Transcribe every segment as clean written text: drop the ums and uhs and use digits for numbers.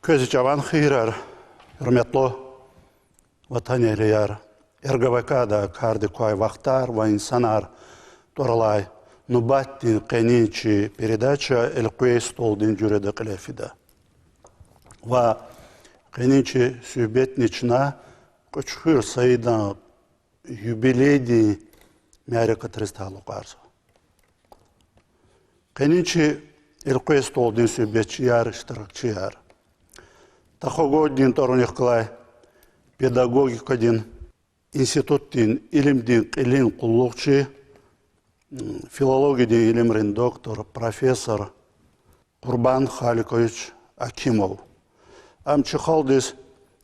Көзі жабан хыйрар, hürmetli vatan ehliyar, РГВК-да карды куай вахтар, ва инсанар, торалай, нубаттин кенинчи передача элкуэй столдин жүреді қылефида. Ва кенинчи сүйбетнична көчхүр сайдан юбилейди мяре катрысталу қарсы. Кенинчи элкуэй столдин сүйбетчи яр, иштиракчы яр. Тахогодин торуниқлай педагогикадин, институттин, илимдин, илин куллукчы, филологидин илимрин доктор, профессор Курбан Халикович Акимов. Амчихалдис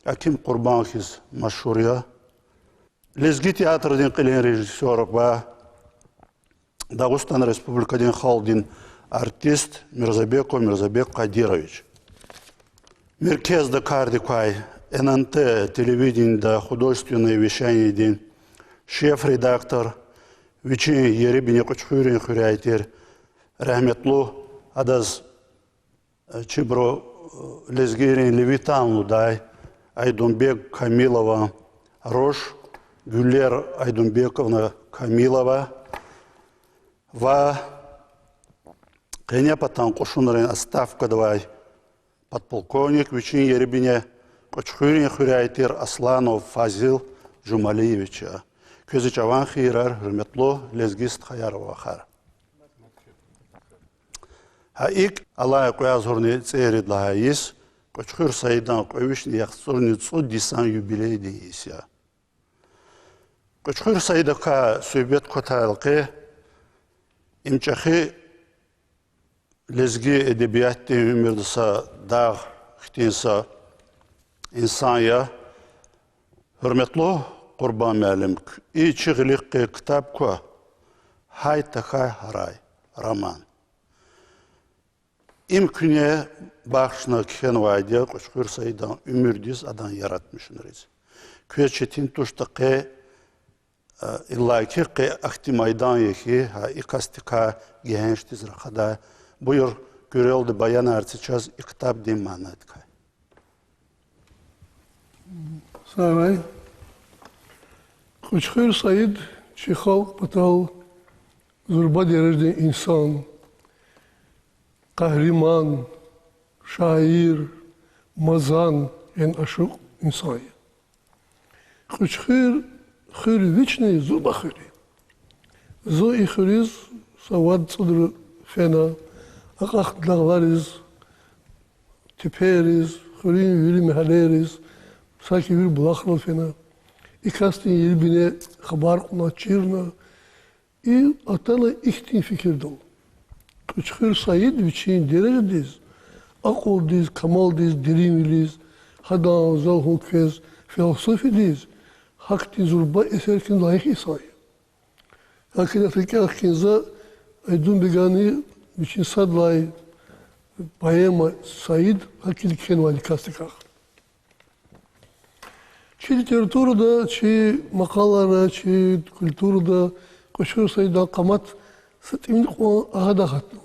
Аким Курбанхиз машурия. Лезги театрдин илин режиссер ба Дагыстан Республикадин халдин артист Мирзабек Кадирович. Меркезда кардикай, ННТ, телевидение, художественное вещание день, шеф-редактор, Вичин Ерибине Кочхурин Хуряйтер, Рахметлу Адаз Чибро Лезгирин Левитан Лудай, Айдумбек Камилова, Рош, Гюллер Айдумбековна Камилова, Ва Кенепатан Кошунрин Оставка давай, подполковник Вичин Ерибине Кочхурин Хуряйтер Асланов Фазил Жумалиевича. Көзі жаван хирар, hürmetli Лезгист Хаярова хар. Хаик Аллах коя зорни церид лахаис, Кочхур Саидан Ковишни яхсорни цудисан юбилей дейся. Кочхур Саидака сөйбет котайлқы, имчахи Лезги эдебиятти өмірдіса дағ хтинса инсания, hürmetli Kurban Мәлім, içi gılıqı kitap ko, hay takay haray, roman. İmküne bağışına kihen vaydiya, Koçkur Sayıdan ümürdiz adan yaratmışınız. Köy çetin tuştaqı, illaki ki aktimaydan yeki, ha ikastika gençtiz rakada, buyur göreldi bayan artıçaz, kitap din manatkay. Sağ Koçhır Said Çikhal Patal Zurba derece insan, kahraman, şair, mazan en aşık insan. Koçhır хыр вечный зуба хыри. Зо и хыриз савад цудр фена, акахтларвариз, тепериz, хырин вили мехалериz, саки вили булахрал фена. И кастин елбине хабар на чирна, и атала ихтин fikirдол. Koçhır Said viçin derecediz, akoldiz, kamaldiz, dirimiliz, hadan zal hukez, filosofidiz. Hakti zurba eserkin layık isay. Lakin Afrika akınza aydın begani viçin sadlay bayema Said hakili kenvali kastikak. Çi literatürada, çi makalara, çi kültürada Koçhır Said'dan kamat sıtımlık o ahada hatno.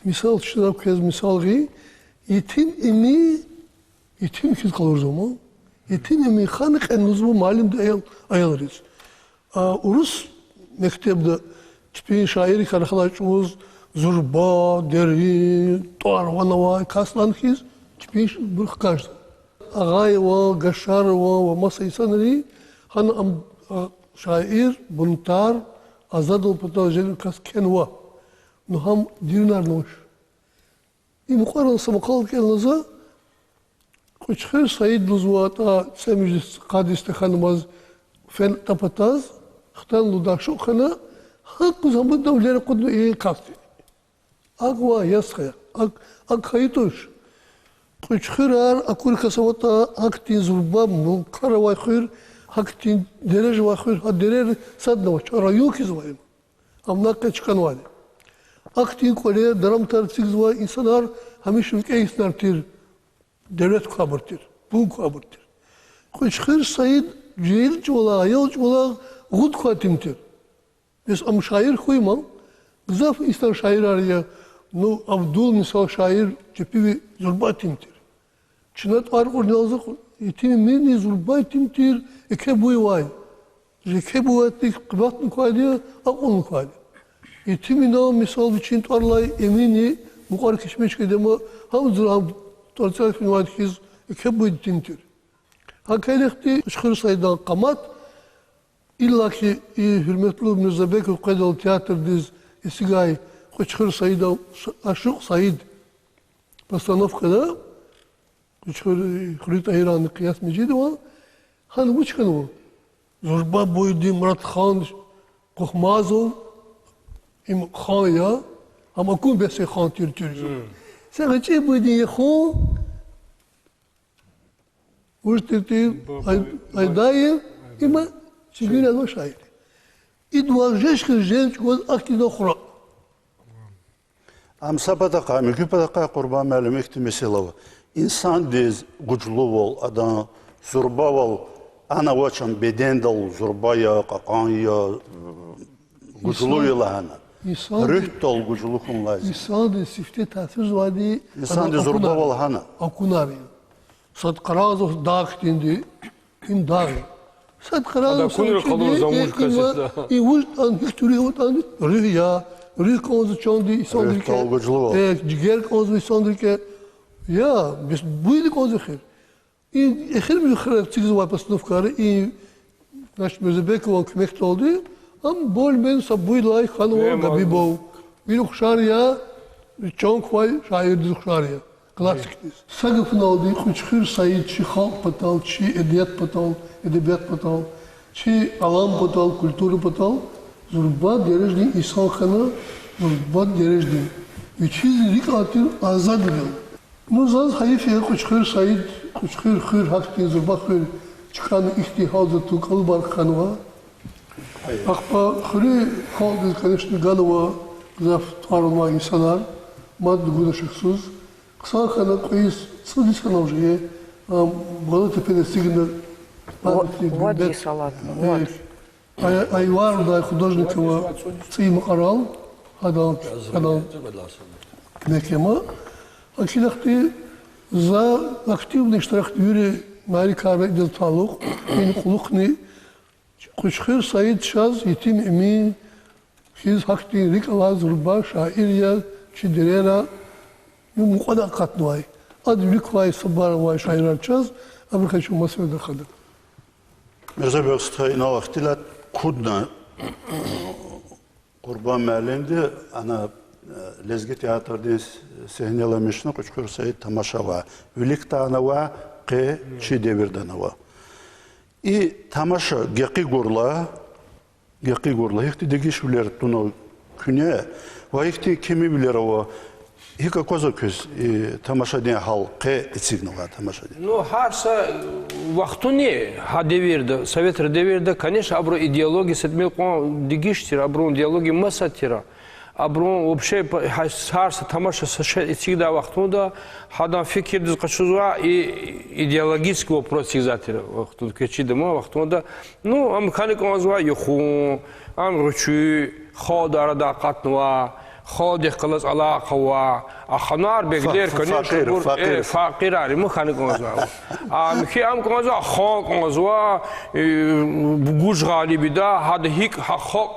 Misal çırak kez misal gi yetim emi yetim kil kalır zaman yetim emi xanık en nuzbu malim ayalırız. Urus mektebde tipin şairi karakalaçımız zurba, deri, toarvanava, kaslankiz tipin bırkkaçtı. Ağay ve gaşar ve masa insanları hanım şair, buntar, azad ol patajen kasken va. Nuham dirnar noş. İmkaran samakal kelnaza Koçhır Said luzvata semijis kadiste hanımaz fen tapataz xtan ludakşo khana hak zaman davlere kudu iyi kafti. Agva yaskaya ag khaytuş. Koçhır ar akur kasavata aktin zurba mu karavay khir haktin derece va khir ha derer sadna rayu kizvay. Amna kaçkan vali. Aktin kole daram tartışız va insanlar hamiş ülke isnartir. Devlet kabırtır, bu kabırtır. Koçhır Said cehil çoğla, ayal çoğla, gud katimtir. Biz am şair koymam, zaf istan şair araya, ну, Абдул, мисал, шаир, чепиви зурба тимтир. Чинат аргур нелзак, и тим мини зурба тимтир, и ке буйвай. Реке буйвай, кват муквайдия, акул муквайдия. И тим инал, мисал, вичин туарлай, эмини, мукар кишмешке дема, хам зурам, торцалик минвайд хиз, и ке буйд тимтир. Hakaylıkti, Kuşkur Sayıdan Kamat, illa ki hürmetli Mirzabekov Kaydal Tiyatr diz isigay Kuşkur Sayıdan Aşık Sayid постановкада, Kuşkur Hürriyet Ayranı Kıyas Mecidi var, hani bu çıkanı bu. Zorba Boydi, Murat Khan, Kokmazov, im Khan ya, ama kun besi Khan Türkçü. Sen kaçı Boydi ya Khan, Устите, айдае, има сигурно едно шаир. И дважешка женч год активно хора. Amsapadaqa, müküpadaqa qurban məlim ihtimeselava. İnsan diz güclü ol, adam zurba ol, ana vaçan beden dal zurba ya, qaqan ya, güclü yıla hana. Rüht dal güclü kun lazım. İnsan diz sifte tasvir vadi. İnsan diz zurba ol hana. Akunari. Sad Karazov dağ dindi, im dağ. Sad Karazov dindi, i uj an hikturi utan rüya, rüy konusu çoğundu isondrike. Rüht dal güclü ol. Ciger konusu isondrike. Ya, biz buydu konusu khir. I ekhir mi khir tsiz var pasnovkari, i naş Mirzabekov kmekt oldu. Am bol ben sabuylay khanwa gabibov. Bir khshariya, çoğun khoy şair diz khshariya. Klasik. Sagıfın olduğu Kuşkur Sayid, çi halk patal, çi edebiyat patal, çi alan patal, kültürü patal, zurba derejdi insan kanı, zurba derejdi. Üçüz atır azad edil. Nuzaz hayfiye Kuşkur Sayid, Kuşkur Hür Hakti, zurba Hür, çıkanı ihtihazı tukal bar kanıva. Akpa Hürü kaldı kanıştı galıva, zaf tarılma insanlar, maddi güneşiksuz. Кса хана коис судиска на уже голоте 50 гнер Води салат. Вот. Айвар да художникова Цим Арал, хадан мекема. Акилахти за активный штрах юри нарикара дел талук, ин кулукни Kuşkur Sayid Şaz yetim emin, hiz hakti rikala zurba şairya çidirera مقدر قطنواي أدري كواي صبار واي شاعر الجاز أمريكا شو مسؤول دخل. Mirzabekov Sayın Ağaxtilat kudna qurban məlimdi ana lezgi teatrda sehnelamışını Kuşkur Sayid tamaşava. Ülik tanava qe çi devirdanava. I tamaşa geqi gurla hekti degiş bilir tuno küne va hekti kimi bilir o. Hika koza köz tamaşa diye halkı etsignoga tamaşa diye. Ну, харса вахтуне ха деверде, советр деверде, конечно, абро идеология сетмел кон дигиштира, абро идеология масатира. Абро вообще харса тамаша всегда вахтунда хадан фикир дизкачузва и идеологический вопрос сигзатира. Вахтун кечидема вахтунда. Ну, ам ханик онзва юху, ам ручу, ходара да катнва. خادق قلص علاقه و اخنار بگدر کنیم فقیر آری مخانی کنزوا میخی ام کنزوا خاک کنزوا گوش غالیبی دا هاد هیک خاک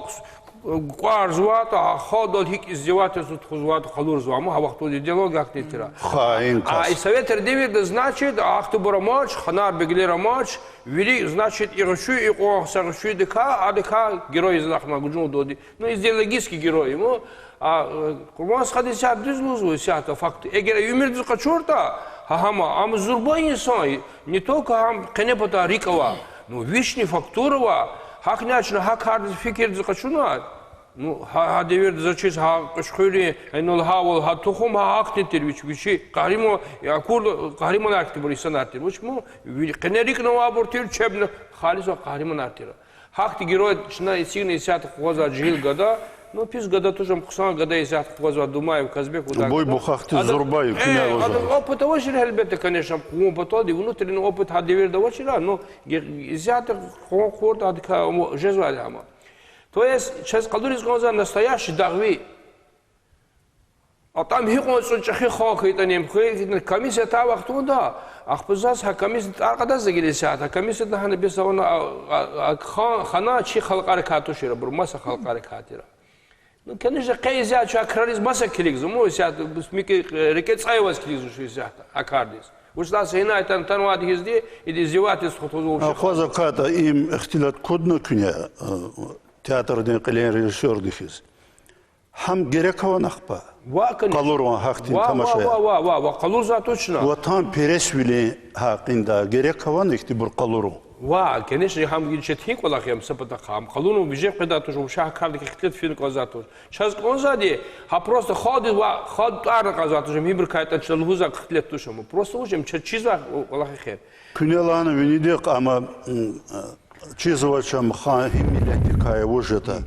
قارزوا تا خادال هیک ازدواج سود خوزوات خلور زوا مو وقتو دیالوگ اختی ترا خاین کاس совет девид значит ахту боромач ханар беглера мач вели значит иршу и қоғсаршу дека адека герой захма гуджун доди ну идеологический герой ему а курмас хадисе абдуз лузу сята факт эгер юмирдуз качорта хама ам зурба инсан не только ам кенепота рикова ну вишни фактурова хакначна хакард фикирдуз качуна ну ха девер зачис ха кушхури айнул хавол ха тухум ха актитер вичи каримо якур каримо актибор исан артир вичмо кенерик новабортир чебна халисо каримо артир хакти герой чна исигна исят хоза жил года ну пис года тоже мхсан года исят хоза думаю казбек удак бой бухахти зурбаю кина роза опыт очень элбетте конечно кум потоди внутренний опыт ха девер да вачила но исят хорт адка жезвалама. То есть, сейчас Калдурис Гонза настоящий дагви. А там хикон чахи хакитанем комиссия та вақтунда ахпузас ха комиссия арқада загилисят комиссия да хана бесавна хана чи халқар катушира бурмаса халқар катира. Ну конечно қайзя чакрариз маса килигз мусят смики рекет цайвас килигз шисят акардис. Устас хина айтан танвад гизди иди зиватис хутузу. Хоза ката им ихтилат кодно күня театрден қилен режиссер дихиз. Хам герекова нахпа. Қалурун хақтин тамашая. Ва, қалурза точно. Ватан пересвили хақинда герекова нехти бур қалурун. Ва, конечно, хам гичетхин колахем сапата хам. Қалурун бижек педа туш шах кардик хитлет фин казатуш. Час конзади, ха просто ходи ва ход ар казатуш мибр кайта чалхуза хитлет тушому. Просто ужем чиза колахе. Күнеланы венидек ама чизовачам хан химилетикая ужета.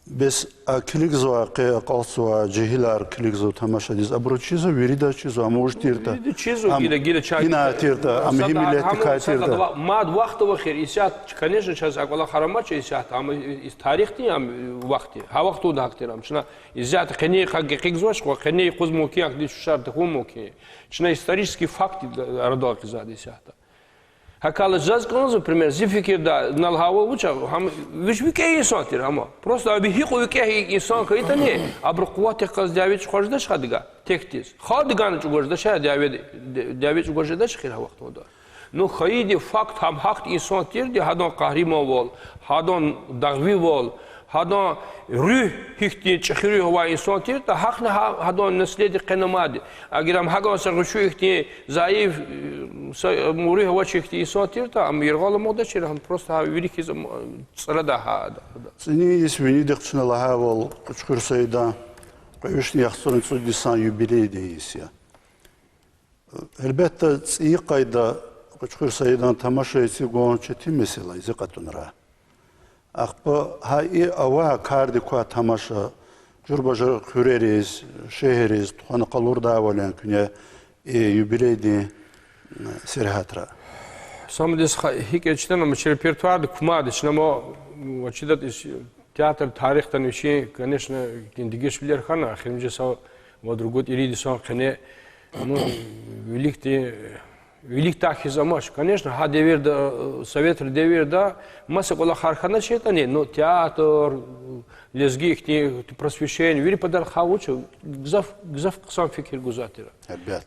Без килигзва қалсуа жехилар килигзу тамашадиз абро чизо верида чизо может тирта чизо гиля чай ина тирта ам химилетика тирта мад вақт вахир исят конечно час аквала харамач исят ам из тарихти ам вақти ха вақту дактирам чна изят қени қигзваш ва қени қузмуки акди шарт хумуки чна исторический факт радок зад исят Hakala jaz konzo пример зификирда налхава уча хам виш вике инсан тир ама просто аби хиқу вике инсан кайта не абр қувват қаздавич хожда шадга тектис хадган чугожда шад давич чугожда шхир вақтода но хаиди факт хам хақт инсан тир ди хадон қахрима вол хадон дагви вол هذا روح هيكتي تشخيري هو إنسان تير تحقنا هذا نسلي قنماد أجرام حاجة سرقشو هيكتي ضعيف موري هو شيكتي إنسان تير تا أم يرغال مودا شيء هم بروست ها ويري كيز صردا هذا سني اسمي دكتشنا لها وال كشكر سيدا قيشني يخسرن سودي سان يوبيلي ديسيا البته إيه قايدا كشكر سيدا تماشى يسيقون شتي مثلا يزقتون راه Ақпа хай ава карди куа тамаша журбажа хуререз шехерез тухана қалурда вален күне юбилейди серхатра. Самдис хикечтен ам репертуар кумад чнамо вачидат театр тарихтан виши конечно киндигешвилер хана ахиринже са ва другот иридисон кане ну велик тахизамаш конечно ха деверда совет деверда маса кола хархана четани но театр лезги ихти просвещение вери подар хаучу гзав сам фикир гузатира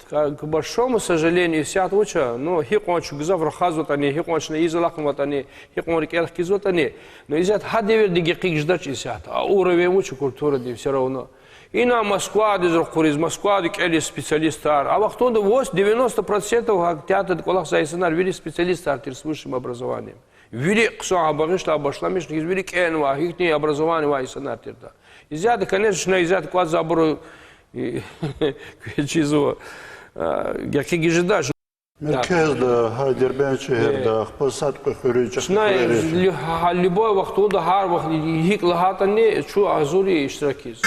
к большому сожалению сят уча но хиконч гзав рахазот они хиконч на излахм вот они хикон рекер кизот они но изят ха девер диги кигждач сят а уровень учу культура де все равно Ина Москва, дезрокуриз, Москва, дикели специалистар. А вахтонда 90% театр колах сайсенар вели специалистар с высшим образованием. Вели ксо абагишла абашламиш, вели кенва, ихни образование вайсенар тирта. Изяд, конечно, изяд квад забору чизу. Яки гижидаш. Меркезда, Дербен шехерда, посад кохурича. Знай, любой вахтонда хар вахт хик лагатане чу азури иштиракиз.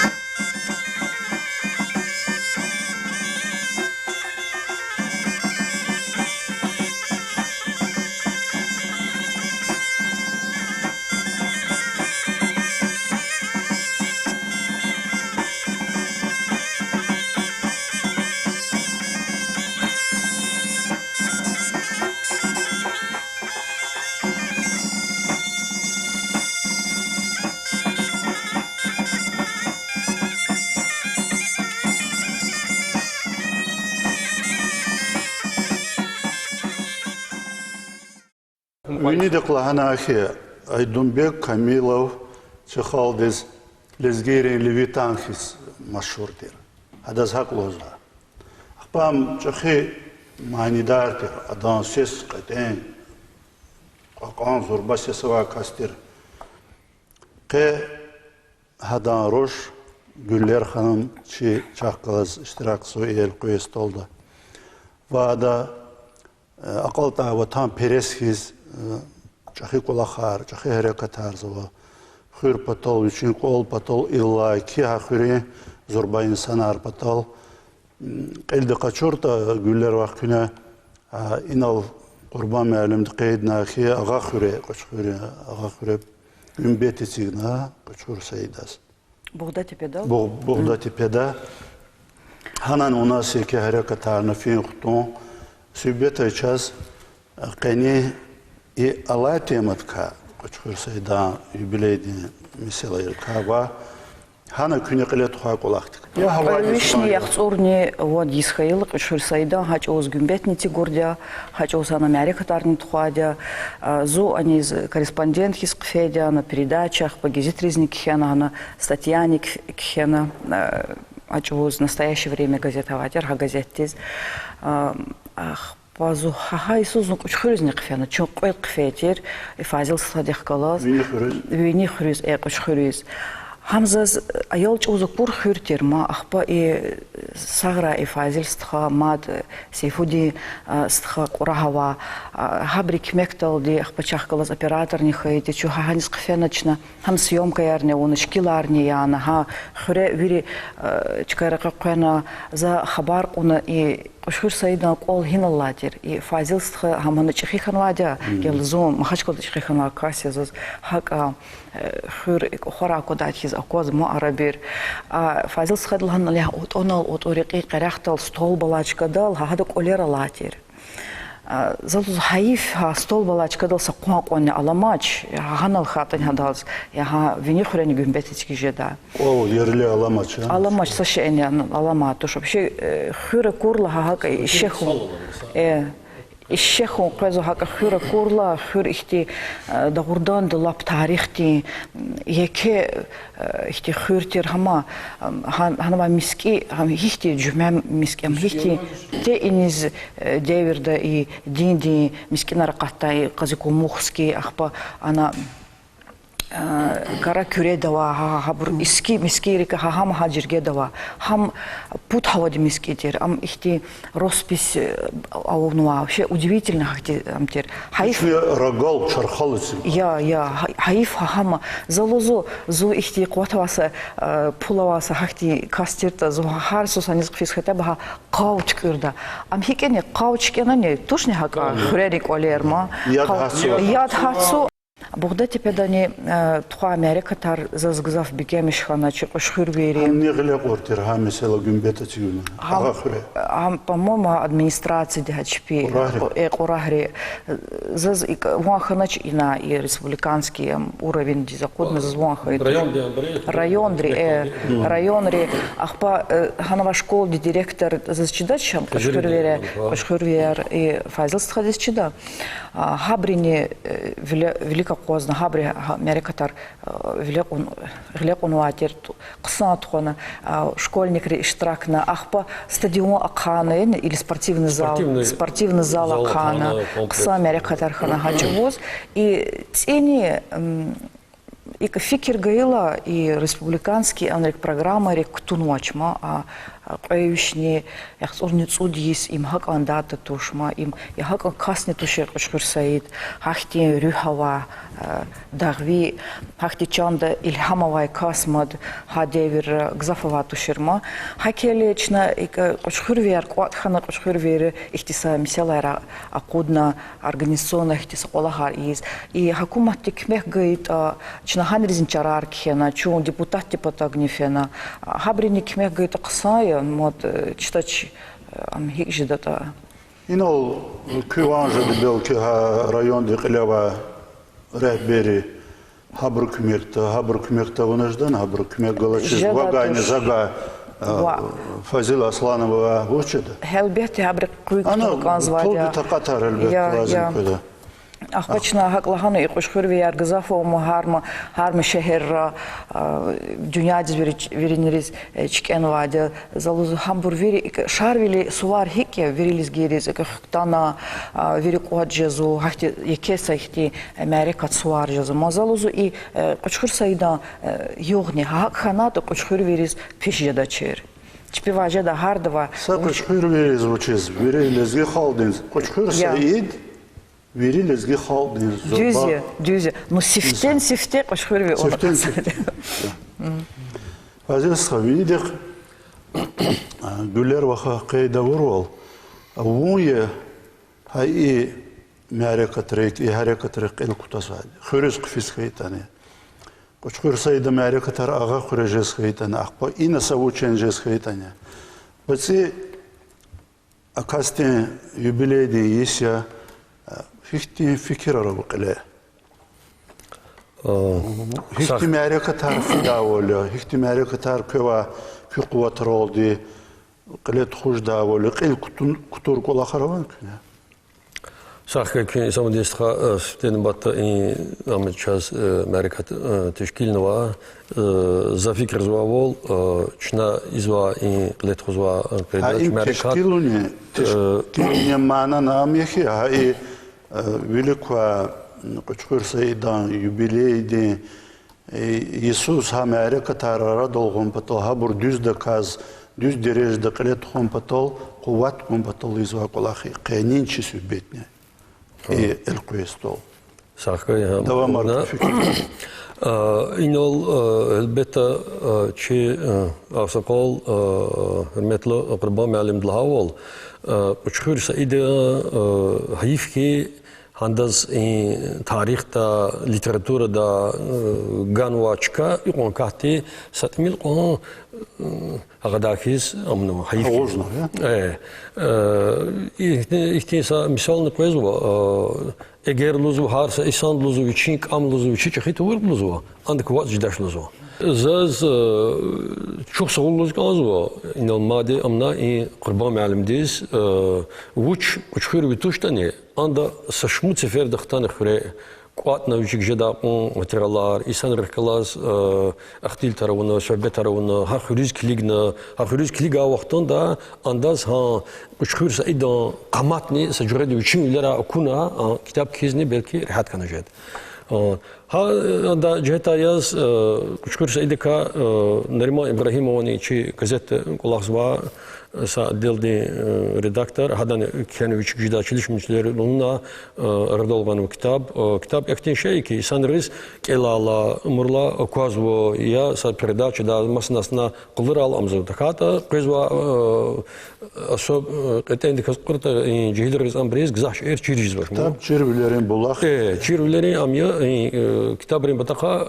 Венедик Лаганахи, Айдумбек Камилов, Чехалдис, Лезгерин Левитанхис, Машуртир. Адаз Хаклоза. Ахпам Чехи Манидартир, Адан Сес, Катен, Какан Зурбаси Сава Кастир. Ке Хадан Рош, Гюллер Ханам, Чи Чахкалаз, Штирак Суэль Куестолда. Вада Акалта Ватан Пересхиз, Чахи Кулахар, Чахи Херекатарзова, Хур Патол, Вичин Кол Патол, Илла, Киха Хури, Зурба инсанар Патол, Эльда Качурта, Гюллер Вахкуна, Инал Курбан Мялем Дкейдна, Хи Агахуре, Качури, Агахуре, Гюмбети Сигна, Качур Саидас. Бог да тебе дал? Бог да тебе да. Ханан у нас яке харакатарна финхтон, субъекта час, кени и алай тематка, кочкурсайда юбилейди мисела иркава, хана күнекелет хуакулахтик. Вишни яхцурни вот Исхаил, Шурсайда, хач оз гюмбетнити гордя, хач оз Америка тарнит хуадя, зу они корреспондент хискфедя на передачах, по газетризник хена, на статьяник хена, хач оз в настоящее время газета ватер, ха газеттиз, Пазу хаха Исус ну кучхуризник фена, чон кой кфетер, и фазил садих калаз, вини хруз, кучхуриз. Хамзаз аялч узук пур хюртер ма ахпа и сагра и фазильстха мад сейфуди стха курахава хабрик мектал ди ахпачахкалаз оператор не хаити чу хаханис кфеначна хам съемка ярне унашкиларни яна ха хре вири чкайрака кена за хабар уна и Ошхур Саида кол хиналлатер и фазилстха хамана чихихан вадя гелзо махачкол чихихан акасия заз хака хур хора кодат хиз акоз мо арабир фазилстха дылхан лях от онал от ориqi qaraqtal стол балачка дал хадак олера латер Залуз хаиф стол балачка дал сакуаконе аламач ханал хатан хадалс я вини хурени гүмбетички жеда О, ерле аламач. Аламач сашени аламат то вообще хура курла хака ишеху ишеху казо хака хура курла хур ихти дагурдан дулап тарихти яке ихти хуртер хама ханама миски хам ихти жумам миски ам ихти те иниз деверда и динди мискинар каттай казику мухски ахпа ана кара кюре дава хабур иски мискирика хам хаджирге дава хам пут хавади мискитер ам ихти роспись аунуа вообще удивительно хати амтер хаиф Рогал чархалыц. я хаиф хам залозо зу ихти кватаваса пулаваса хати кастерта зу харсус анис фис хатаба кауч кюрда ам хикене кауч кенане тушне хака хурерик олерма яд хатсу Богда тепедани тхуа Америка тар зазгзав бикемиш хана чекошхур вери. Не гле квартир хамисела гумбетатигуна. По-моему, администрация ДХП, Курахри, заз ваханач ина и республиканский уровень законно зазвахает. Район ахпа ханава школ директор зачидачам кошхурвер и фазил сходит чида. Хабрини велика Козна Хабри Америкатар Вилекун Ватер Ксатхона школьник Рештракна Ахпа стадион Акхана или спортивный зал Акхана Кса Америкатар Хана Хадживоз и тени и фикер Гаила и республиканский программа ректуночма а Эйшни, я не цудис, им хак андата тушма, им я хак касне тушер кушкурсаид, хахти рюхава, дагви, хахти чанда ильхамовай касмад, хадевир гзафова тушерма, хакелечна и кушкурвер, кватхана кушкурвер, ихтиса миселайра акудна организационна ихтиса олахар из, и хакумат тикмех гайт, чнахан резинчарар кхена, чун депутат типотагнифена, хабрини кмех гайт аксая, мод читач амхик жидата. Инол кюанжа дебелки район деклява ребери хабрук мирта вынаждан хабрук мир галачиз вагайны зага Фазила Асланова учит. Хелбет хабрук куйк канзвадя. Ана токатар элбет лазим куда. Ахпачна хаклахану и кушхурви яргзафо харма шехер дюнядз веринерис чкенвадя залузу хамбур вери шарвили сувар хике верилис герис хтана верикуаджезу хахти якеса ихти Америка сувар жезу мазалузу и кушхур сайда югни хакханата кушхур верис пишедачер чпиважа да хардова кушхур верис учез верилис халдин кушхур сайд Верилезги халдин. Дюзе. Но сифте кошхурви он. Фазилсха видих гулер ваха кайда вурвал. Вуе хай мярекатрик и харекатрик ил кутасад. Хурис кфис хайтани. Кошхур сайда мярекатар ага хурежес хайтани. Ахпа ина савучен жес хайтани. Паси акастен юбилейден есть фихтин фикер арабыкале. Хихтимаре катар фидаволя, хихтимаре катар кева фикуат ролди, قلت خوش داوله قل كتور كل آخرون کنه. صح که سامان دیستا ستین بات این آمریکاس مرکات تشکیل نوا زافیکر زوال چنا ایزوا این قلت خوزوا پیداش مرکات. تشکیلونی معنا نامیخی های ویلکوا کچکر سیدان یوبیلیدی Иисус Америка тарара долгом потол хабур düz деказ düz derece deklet хом потол куват хом потол изва колахи qenin çi sübetne el questol. Sahka Devam artık fikir. İnol elbette ki asakol hürmetli akraba mealim dlahavol uçkur saide hayif ki Handaz tarihta, literaturada ganvaçka ikon kahti satmil kon agadakiz amno hayif. Ozno ya. İhtiyasa misal ne koyuzva eğer luzu harsa isan luzu için am luzu için çeşit var luzu andık vaat jidaş luzu. Zaz çok sağ olun luzgazva inanmadı amna kurban mealimdiz uç uçhur bituştani anda saşmut sefer dağtan xure kuat navcik jadaqon materiallar isan rıkalas axtil tarafına şöbet tarafına ha xuriz kiligna ha xuriz kiliga vaqtında andaz ha uçhur saidan qamatni sajuredi için ilara okuna kitap kizni belki rahat kanacak. Ha da ciheta yaz uçkur saidika Narima İbrahimov'un içi gazete kulakzva sa dildi redaktör hadan kendi küçük jida çalışmışları onunla radolgan kitap ekten şey ki sanırız kelala umurla okazvo ya sa передача da masnasına kulur al amzu takata qezva asob qeten dikasqurta cihileriz ambriz gzaş çiriz var. Tab çirvilerin bulaq. Çirvilerin amya kitabın bataka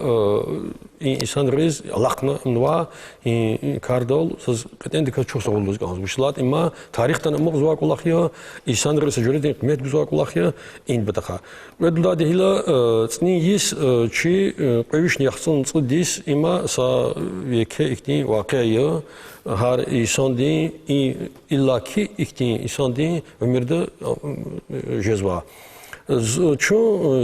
insanlarız Allah'na nva kardol siz qeten dikas çok sağ olunuz Buşlat ama tarihten ama güzel kulakya, insanlar sejureden kıymet güzel kulakya in bataka. Ve dula dehila tsni yis çi kayış niyahsın tsudis ama sa veke ikni vakaya har insan din illaki ikni insan din ömürde cezva. Çünkü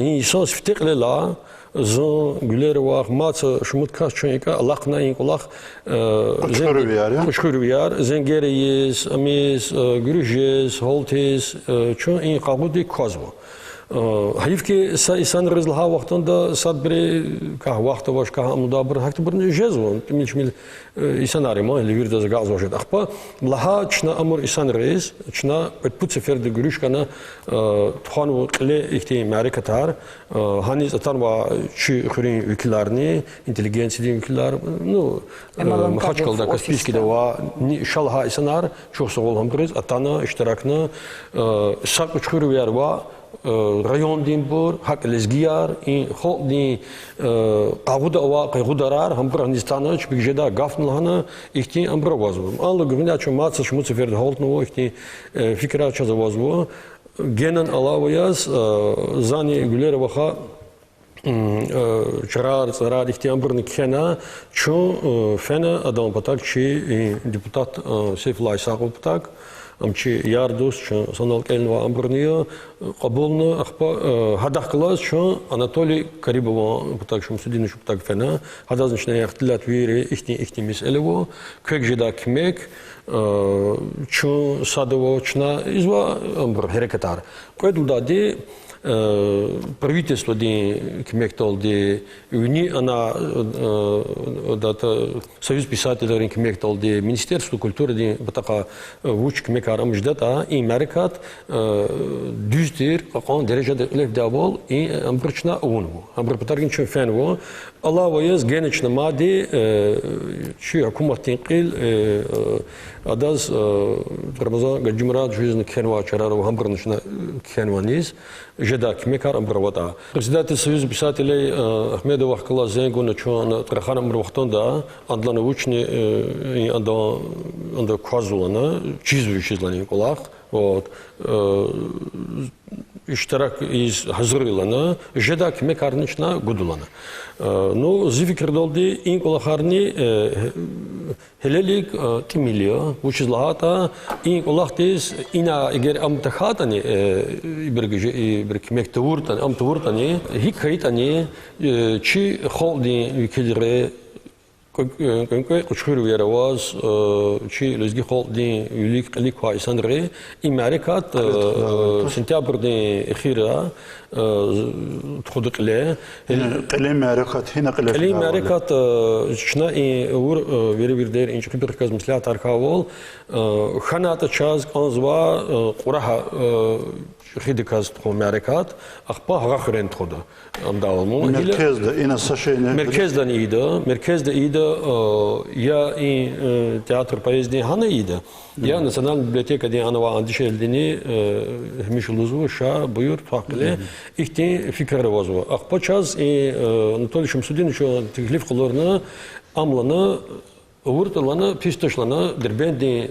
insan siftekle la Zon güler var matı şumut kaç çünkü Allah'na in kulak Kuşkurviyar zengeriyiz amiz gürüjiz holtiz çünkü in kagudik kozvo hayif ki insan rızlaha vaktında sadbre kah vakti baş kah amudabır hakti bir jezvo milçmil insan arama levir de gaz vaşet akpa laha çna amur insan reis çna put sefer de gürüş kana tuhanu qile ihti marikatar haniz atarva çi xurin ülkelerini inteligensiya ülkeler no Mahaçkalda Kaspiyski'de va inşallah insanlar çok sağ olun kriz atana iştirakını sak uçkurviyar va rayon din bor hak lezgiyar in xalq din qaguda va qaygudarar ham Afganistan'a çünkü jeda gafnlahana ihti ambra vazvum Allah güvenya ço matsa şmu sefer holtno ihti fikra çaza vazvu genen alavayaz zani güler vaha Çarar zarar ihtiyamburni kena ço fena adam patak çi deputat Seyfullah Isaqov patak amçi yardus ço sanal kelnva amburniyo qabulnu axpa hadah klas ço Anatoliy Karibov patak şumsudin şu patak fena hadazın içine yaxtilat veri ihti meselevo kök jeda kimek ço sadovo çna izva ambur hareketar qoydulda di правительство ди кимектол ди уни она дата союз писателей кимектол ди министерство культуры ди батака уч кимекарам ждата и маркат düzdür qan derecede elef davol и амбрчна унву амбр патаргин чефенво Allah vayız gençne madi şu hükümetin qil Адаз Рамазан Гаджимрад жизнь Кенва Чараров Хамбрнична Кенваниз, Жеда Кимекар Амбравата. Председатель Союза писателей Ахмедов Ахкала Зенгуна Чуан Траханам Рухтонда, Андла научный анда Квазулана, чизвующий злани Кулах, вот. İştirak iz hazırlana, jeda kime karnıçna gudulana. No zifikir doldu in kolaharni helelik timiliyor. Bu çizlahata in kolahtiz ina eğer amtahatani bir kime tavurtan amtavurtani hikaytani çi холdi ülkeleri Конкой кучхуру яраваз чи лезги холди юлик лик хайсандре имарикат сентябрде эхира тходыкле قلم معركة هنا قلم معركة شنا ور верибирдер инчи киберказ мисля таркавол ханата час конзва кураха خديكاز تقوم معركات أخبار غخرين تخدا أم داومو مركز ده إنا سشينه مركز ده إيدا يا إن تياتر بايزني هنا إيدا يا ناسيونال بيبليوتيكا دي أنا وعندي شيء ديني هميش لزوج شا بيور فاقلة إختي فكرة وزوا أخبار شاز نطول شمسودين شو تكليف قلورنا أملنا ورتلنا بيستشلنا دربين دي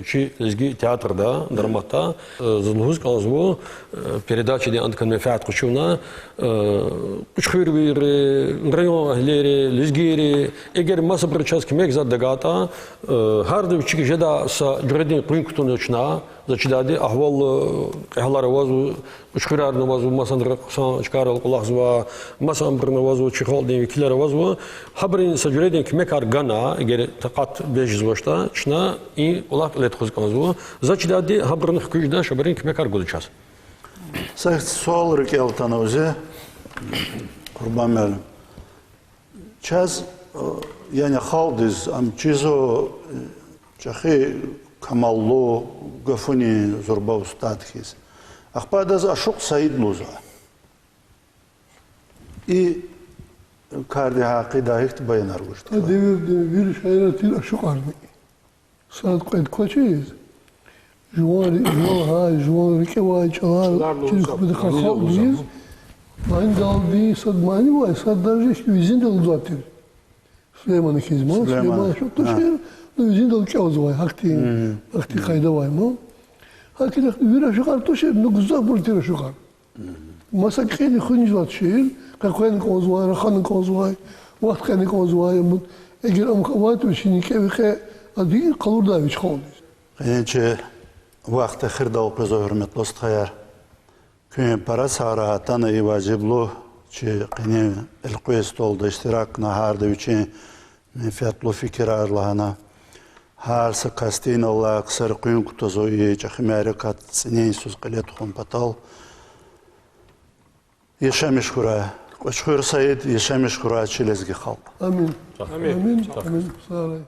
Чи лезги театрда, драмата, злуз казву передачи де антиконфиат кучуна, кучхирвир, район ахлери, лезгири, егер маса причас кимек за дагата, хардев чики жеда са джредин пунктуночна, зачидади ахвал эхлар вазу, кучхирар вазу, масан чкарал кулахзва, масан вазу, чихалдин викилер вазу, хабрин са джредин кимек аргана, егер тaqat бежзвошта, чна и лет хозканзу, зачидади хабрных кujda шабрин кимекар гулчас. Сах суал рекелтана узе, Курбан мәлім. Час, яны халдыз, ам чизо, чахи камалло, гафуни зорба устатхиз. Ахпадаз ашук саид луза. И карди хақи дахикт баянар гушт. Bir şeyler aşık ardı. Saat kayıt kaçıyız? Juan Rikevaj çalar, çünkü bir kalkıyız. Ben daldı, sadmani var, saddarca işte vizin de uzattır. Süleyman'ın hizmet, Süleyman çok da şey, vizin de uçağız var, hakti kayda var mı? Hakti bir aşık ardı şey, ne güzel bir aşık ardı. Masa kıyını khunj var şey, kakwen koz var, rakhan koz var, vakt kani koz var, eğer amkavat bir şey ki bir adi kalır da bir şey oldu. Qiyinchi vaqt axirda o'qiz hurmatli do'stlar. Kun para sarahatana vajiblu chi qini ilqis tolda ishtirak naharda uchun menfaatli fikrlarlana har sakastin Allah qsar qiyun kutozoyi chahmarikat sinin sus qilet xumpatal yashamish khura qo'shqur sayid yashamish khura chilezgi xalq. Amin. Amin. Amin. Sağ olun.